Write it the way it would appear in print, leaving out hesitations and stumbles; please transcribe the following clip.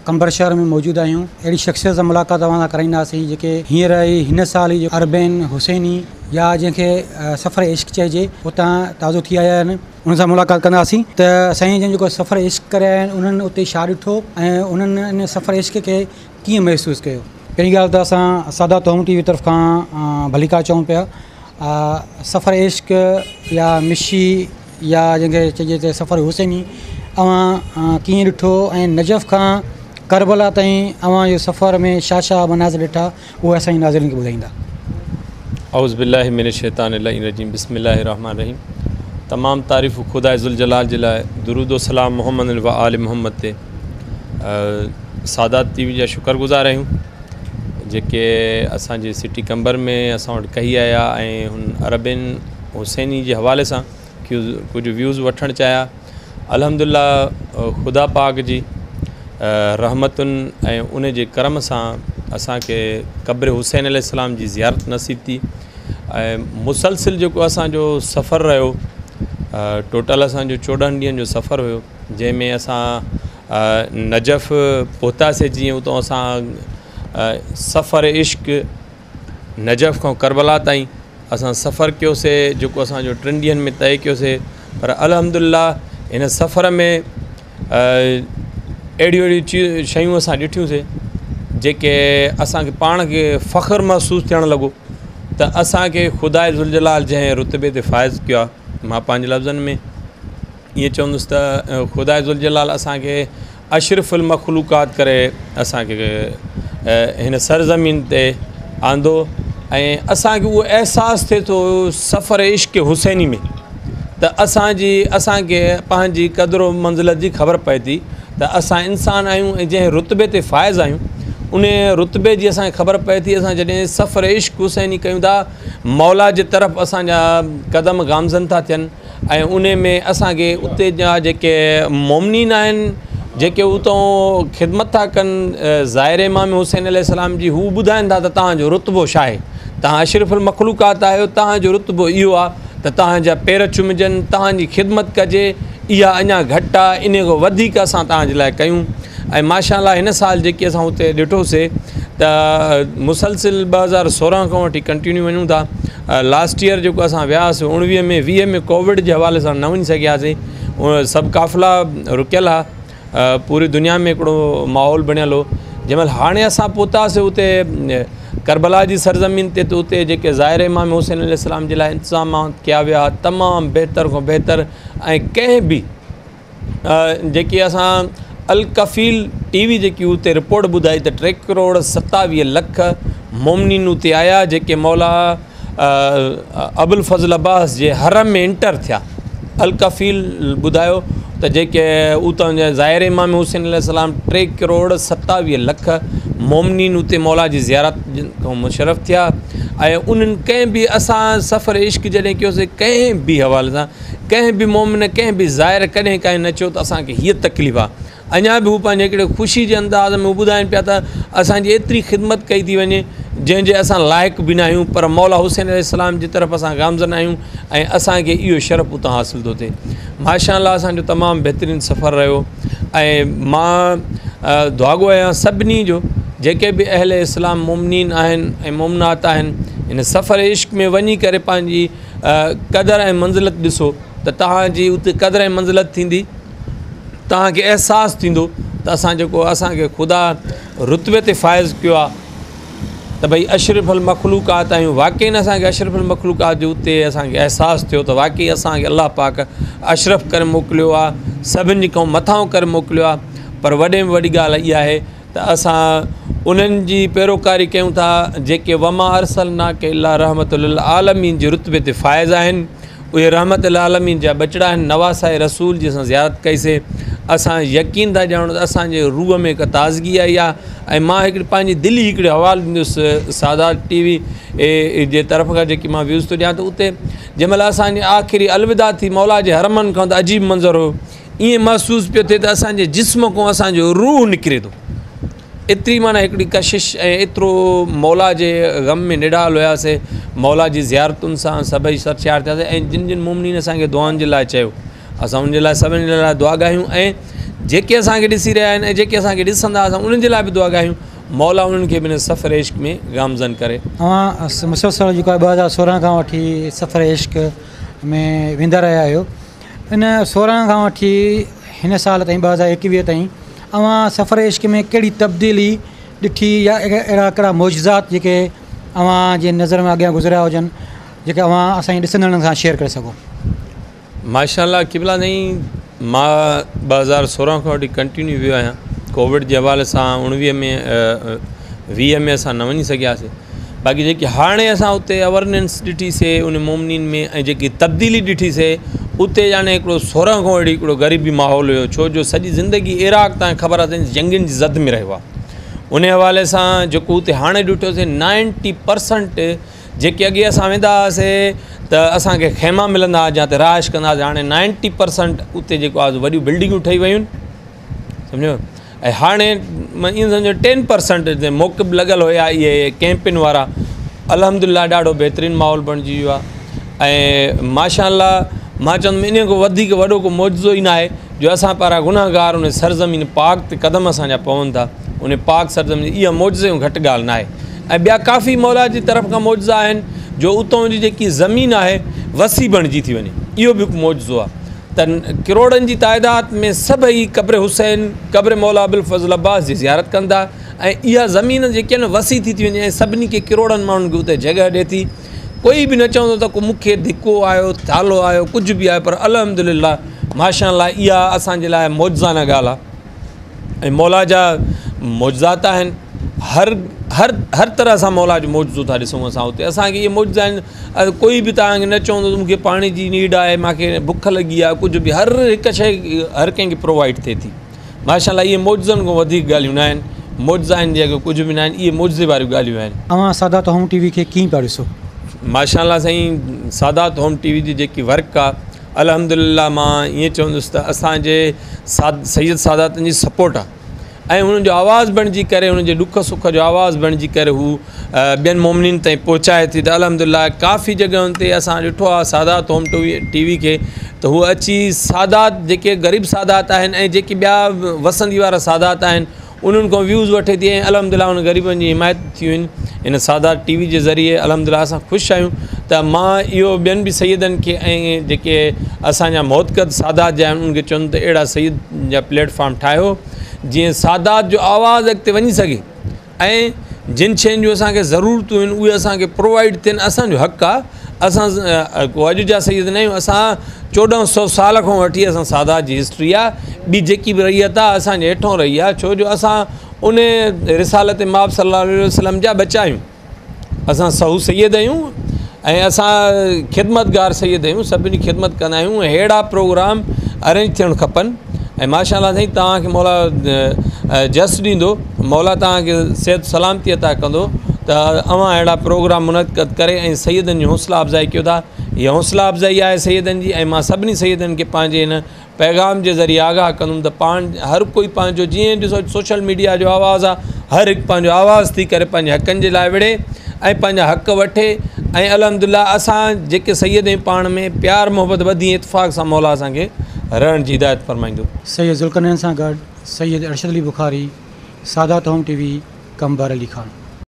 कंबर शहर में मौजूद आहियूं। अहिड़ी शख्सियत सां मुलाक़ात तव्हां सां कराईंदासीं जेके हींअर हिन साल ई अरबैन हुसैनी या जंहिंखे सफ़र इश्क चइजे उतां ताज़ो थी आया आहिनि, उन्हनि सां मुलाक़ात कंदासीं त साईं जन जेको सफ़र इश्क करे आया आहिनि उन्हनि उते छा ॾिठो ऐं उन्हनि इन सफ़र इश्क खे कीअं महसूसु कयो। पहिरीं ॻाल्हि त असां सादात होम टीवी तरफ़ खां भलीका चऊं पिया। सफ़र इश्क या मिशी या जंहिंखे चइजे त सफ़र हुसैनी अवां कीअं ॾिठो ऐं नजफ़ खां करबला ताईं अवां इहो सफ़र में छा छा मनाज़िर ॾिठा उहे असांजी नाज़रीन खे ॿुधाईंदा। औज़ु बिल्लाहि मिनश शैतानिर रजीम बिस्मिल्लाहिर रहमानिर रहीम। तमामु तारीफ़ खुदा ज़ुल जलाल जे लाइ, दुरूद सलाम मोहम्मद व आल मोहम्मद ते। सादात टीवी जा शुक्रगुज़ार आहियूं जेके असांजे सिटी कंबर में असां वटि कही आया ऐं हुन अरबिन हुसैनी जे हवाले सां कुझु व्यूज़ वठणु चाहिया। अल्हम्दुलिल्लाह खुदा पाक जी रहमतुनि ऐं उन जे करम सां असांखे क़ब्र हुसैन अलैहिस्सलाम जी ज़ियारत नसीब थी ऐं मुसलसिल जेको असांजो सफ़र रहियो, टोटल असांजो 14 ॾींहंनि जो सफ़र हुयो, जंहिंमें असां नजफ़ पहुतासीं। जीअं उतां असां सफ़र इश्क नजफ़ खां करबला ताईं असां सफ़र कयोसीं, जेको असांजो 3 ॾींहंनि में तय कयोसीं। पर अल्हम्दुलिल्लाह इन सफ़र में अहिड़ियूं शयूं असां ॾिठियूंसीं जेके असांखे पाण खे फ़ख़्रु महसूसु थियणु लॻो त असांखे खुदा ज़ुल जलाल जंहिं रुतबे ते फ़ाइज़ कयो आहे। मां पंहिंजे लफ़्ज़नि में ईअं चवंदुसि त खुदा ज़ुल जलाल असांखे अशरफुल मखलूक़ात करे असांखे हिन सरज़मीन ते आंदो ऐं असांखे उहो अहसासु थिए थो सफ़र इश्क हुसैनी में त असांखे पंहिंजी क़दुरु मंज़िलत जी ख़बर पए थी त असां इंसान आहियूं ऐं जंहिं रुतबे ते फ़ाइज़ आहियूं उन रुतबे जी असांखे ख़बर पए थी। असां जॾहिं सफ़र इश्क हुसैनी कयूं था, मौला जे तरफ़ असांजा क़दम गामज़न था थियनि ऐं उन में असांखे उते जा जेके मोमिनीन आहिनि जेके उतां ख़िदमत था कनि ज़ाहिर इमाम हुसैन अलैहिस्सलाम जी, हू ॿुधाइनि था त तव्हांजो रुतबो छा आहे। तव्हां अशरफुल मखलूक़ात आहियो, तव्हांजो रुतबो इहो आहे त तव्हांजा पेर चुमिजनि, तव्हांजी ख़िदमत कजे। इहा अञा घटि आहे, इन खां वधीक असां तव्हांजे लाइ कयूं। ऐं माशाअल्लाह हिन साल जेके असां हुते ॾिठोसीं त मुसलसिल 2016 खां वठी कंटिन्यू वञूं था। लास्ट ईयर जेको असां वियासीं 19 में 20 में कोविड जे हवाले सां न वञी सघियासीं, सभु काफ़िला रुकियल आहे, पूरी दुनिया में हिकिड़ो माहौल बणियल हो। जंहिंमहिल हाणे असां पहुतासीं उते करबला जी सरज़मीन ते, त उते जेके ज़ाहिर इमाम हुसैन अलैहिस्सलाम जे लाइ इंतज़ामात कया विया तमामु बहितर खां बहितर। ऐं कंहिं बि जेकी असां अल कफ़ील टीवी जेकी उते रिपोर्ट ॿुधाई त 3,27,00,000 मोमिनीन उते आया जेके मौला अबुल फज़ल अब्बास जे हरम में इंटर थिया। अल कफ़ील ॿुधायो त जेके उतां जा ज़ाहिर इमाम हुसैन अलैहिस्सलाम 3,27,00,000 मोमिनीन उते मौला जी ज़ियारत खां मुशरफ़ थिया। ऐं उन्हनि कंहिं बि असां सफ़र इश्क जॾहिं कयोसीं, कंहिं बि हवाले सां कंहिं बि मोमिन कंहिं बि ज़ाहिर कॾहिं काई न चयो त असांखे हीअ तकलीफ़ आहे। अञा बि हू पंहिंजे हिकिड़े ख़ुशी जे अंदाज़ में ॿुधाइनि पिया त असांजी एतिरी ख़िदमत कई थी वञे जंहिंजे असां लाइक़ु बि न आहियूं, पर मौला हुसैन अलैहिस्सलाम जी तरफ़ असां गामज़न आहियूं ऐं असांखे इहो शरफ़ उतां हासिलु थो थिए। माशाअल्लाह असांजो तमामु बहितरीनु सफ़र रहियो ऐं मां दुआगो आहियां सभिनी जो जेके बि अहले इस्लाम मोमिनीन आहिनि ऐं मोमिनात आहिनि, इन सफ़र इश्क में वञी करे पंहिंजी क़दुरु ऐं मंज़िलत ॾिसो त तव्हांजी उते क़दुरु ऐं मंज़िलत थींदी, तव्हांखे अहसासु थींदो त असांखे ख़ुदा रुतबे ते फ़ाइज़ कयो आहे त भई अशरफुल मखलूक़ात आहियूं। वाक़ई असांखे अशरफुल मखलूक़ात जो उते असांखे अहसासु थियो त वाक़ई असांखे अलाह पाक अशरफ करे मोकिलियो आहे, सभिनी खां मथां करे मोकिलियो आहे। पर वॾे में वॾी ॻाल्हि इहा आहे त असां उन्हनि जी पैरोकारी कयूं था जेके वमा अरसलनाके इल्ला रहमतुल लिल आलमीन जे रुतबे ते फ़ाइज़ आहिनि। उहे रहमत लिल आलमीन जा बचड़ा आहिनि। नवासाए रसूल जी असां ज़ियारत कईसीं। असां यकीन था ॼाणूं त असांजे रूह में हिकु ताज़गी आई आहे। ऐं मां हिकिड़ी पंहिंजी दिली हिकिड़े हवालो ॾींदुसि सादात टीवी जे तरफ़ खां जेकी मां व्यूज़ थो ॾियां, त उते जंहिंमहिल असांजी आख़िरी अलविदा थी मौला जे हरमनि खां, त अजीब मंज़र हो। ईअं महसूसु पियो थिए त असांजे जिस्म खां असांजो रूह निकिरे थो। एतिरी माना हिकिड़ी कशिश ऐं एतिरो मौला जे ग़म में निडाल हुयासीं। मौला जी ज़ियारतुनि सां सभई सरशार थियासीं ऐं जिन जिन मोमिनीन असांखे दुआनि जे लाइ चयो, असां उन जे लाइ सभिनी जे लाइ दुआ ॻायूं। ऐं जेके असांखे ॾिसी रहिया आहिनि ऐं जेके असांखे ॾिसंदा असां उन्हनि जे लाइ बि दुआ कयूं मौला उन्हनि खे बि सफ़र इश्क में गामज़न करे। तव्हां मुसलसल जेको आहे 2016 खां वठी सफ़र इश्क में वेंदा रहिया आहियो। इन 16 खां वठी हिन साल ताईं 2021 ताईं अव्हां सफ़र इश्क में कहिड़ी तब्दीली ॾिठी या अहिड़ा कहिड़ा मौजज़ात जेके अव्हां जे नज़र में अॻियां गुज़रिया हुजनि जेके अव्हां असांजे ॾिसंदड़नि सां शेयर करे सघो? माशाअल्लाह क़िबला साईं मां 2016 खां वठी कंटिन्यू वियो आहियां। कोविड जे हवाले सां 19 में 20 में असां न वञी सघियासीं। बाक़ी जेकी हाणे असां उते अवेयरनेस ॾिठीसीं उन मोमिनीन में ऐं जेकी तब्दीली ॾिठीसीं उते ॼाणे हिकिड़ो 16 खां वठी हिकिड़ो ग़रीबी माहौल हुयो, छो जो सॼी ज़िंदगी इराक़ तव्हांखे ख़बर आहे जंगनि जी ज़द में रहियो आहे। उन हवाले सां जेको उते हाणे ॾिठोसीं 90% जेके अॻे असां वेंदा हुआसीं त असांखे ख़ैमा मिलंदा हुआ जिते रहाइश कंदा हुआसीं, हाणे 90% उते जेको आहे वॾियूं बिल्डिंगूं ठही वियूं आहिनि, सम्झो। ऐं हाणे ईअं सम्झो 10% मौक़िफ़ लॻल हुया इहे कैंपिन वारा, अल्हम्दुलिल्लाह ॾाढो बहितरीनु माहौल बणिजी वियो आहे। ऐं माशाअल्लाह मां चवंदुमि इन खां वधीक वॾो को मौजज़ो ई न आहे जो असां पारां गुनाहगार उन सरज़मीन पाक ते क़दम असांजा पवनि था। उन पाक सरज़मीन इहा मौजज़े खां घटि ॻाल्हि न आहे। ऐं ॿिया काफ़ी मौला जी तरफ़ खां मौजज़ा आहिनि जो उतां जी जेकी ज़मीन आहे वसी बणिजी थी वञे, इहो बि हिकु मौजज़ो आहे। त किरोड़नि जी तइदाद में सभई क़ब्र हुसैन क़ब्र मौला अबुल फज़ल अब्बास जी ज़ियारत कंदा ऐं इहा ज़मीन जेकी आहे न वसी थी वञे ऐं सभिनी खे किरोड़नि माण्हुनि खे उते जॻह ॾिए थी। कोई बि न चवंदो त को मूंखे धिको आयो थालो आयो कुझु बि आहे, पर अल्हम्दुलिल्लाह माशाअल्लाह इहा असांजे लाइ मौजज़ाना ॻाल्हि आहे। ऐं मौला जा मौजज़ात आहिनि, हर तरह सां मौला जो मौजज़ो था ॾिसूं असां उते। असांखे इहे मौजज़ा आहिनि, कोई बि तव्हांखे न चवंदो त मूंखे पाणी जी नीड आहे, मूंखे बुख लॻी आहे, कुझु बि हर हिकु शइ हर कंहिंखे प्रोवाइड थिए थी। माशाअल्लाह इहे मौजज़नि खां वधीक ॻाल्हियूं न आहिनि, मौजज़ा आहिनि जेके कुझु बि न आहिनि, इहे मौजज़े वारियूं ॻाल्हियूं आहिनि। तव्हां सादात होम टीवी खे कीअं पिया ॾिसो? माशाअल्लाह साईं सादात होम टीवी जी जेकी वर्क आहे अल्हम्दुलिल्लाह मां ईअं चवंदुसि त असांजे सैयद सादातनि जी सपोर्ट आहे ऐं उन्हनि जो आवाज़ु बणिजी करे उन्हनि जे ॾुख सुख जो आवाज़ु बणिजी करे हू ॿियनि मोमिनीन ताईं पहुचाए थी। त अल्हम्दुलिल्लाह काफ़ी जॻहियुनि ते असां ॾिठो आहे सादात होम टीवी खे, त हू अची सादात जेके ग़रीब सादात आहिनि ऐं जेके ॿिया वसंदी वारा सादात आहिनि उन्हनि खां व्यूज़ वठे थी ऐं अल्हम्दुलिल्लाह उन ग़रीबनि जी हिमायत थियूं आहिनि इन सादात टीवी जे ज़रिए। अल्हम्दुलिल्लाह असां ख़ुशि आहियूं त मां इहो ॿियनि बि सैयदनि खे ऐं जेके असांजा मोहतकद सादात जा आहिनि उन्हनि खे चवंदुमि त अहिड़ा सैयद जा प्लेटफॉर्म ठाहियो जीअं सादात जो आवाज़ु अॻिते वञी सघे ऐं जिन शयुनि जो असांखे ज़रूरतूं आहिनि उहे असांखे प्रोवाइड थियनि। असांजो हक़ु आहे, असां अॼु जा सैयद न आहियूं, असां 1400 साल खां वठी असां सादात जी हिस्ट्री आहे, ॿी जेकी बि रहियत आहे असांजे हेठों रही आहे, छो जो असां उन रिसालत माब सल्लल्लाहु अलैहि वसल्लम जा बचा आहियूं। असां सहू सैयद आहियूं ऐं असां ख़िदमतगार सैयद आहियूं, सभिनी ख़िदमत कंदा आहियूं। अहिड़ा प्रोग्राम अरेंज थियणु खपनि ऐं माशाअल्लाह साईं तव्हांखे मौला जस ॾींदो, मौला तव्हांखे सिहत सलामती अता कंदो त अव्हां अहिड़ा प्रोग्राम मुनक़द करे ऐं सैयदनि जी हौसला अफ़ज़ाई कयो था। इहा हौसला अफ़ज़ाई आहे सैयदनि जी ऐं मां सभिनी सैयदनि खे पंहिंजे हिन पैगाम जे ज़रिए आगाह कंदुमि त हर कोई पंहिंजो जीअं ॾिसो सोशल मीडिया जो आवाज़ु आहे, हर हिकु पंहिंजो आवाज़ु थी करे पंहिंजे हक़नि जे लाइ विढ़े ऐं पंहिंजा हक़ वठे ऐं अल्हम्दुलिल्लाह असां जेके सैयद आहियूं पाण में प्यार मोहबत वधी इतफ़ाक़ सां मौला असांखे रहण जी हिदायत फरमाईंदो। सैयद ज़ुल्करनैन सां गॾु सैयद अरशद अली बुखारी, सादात होम टीवी, कंबर अली ख़ान।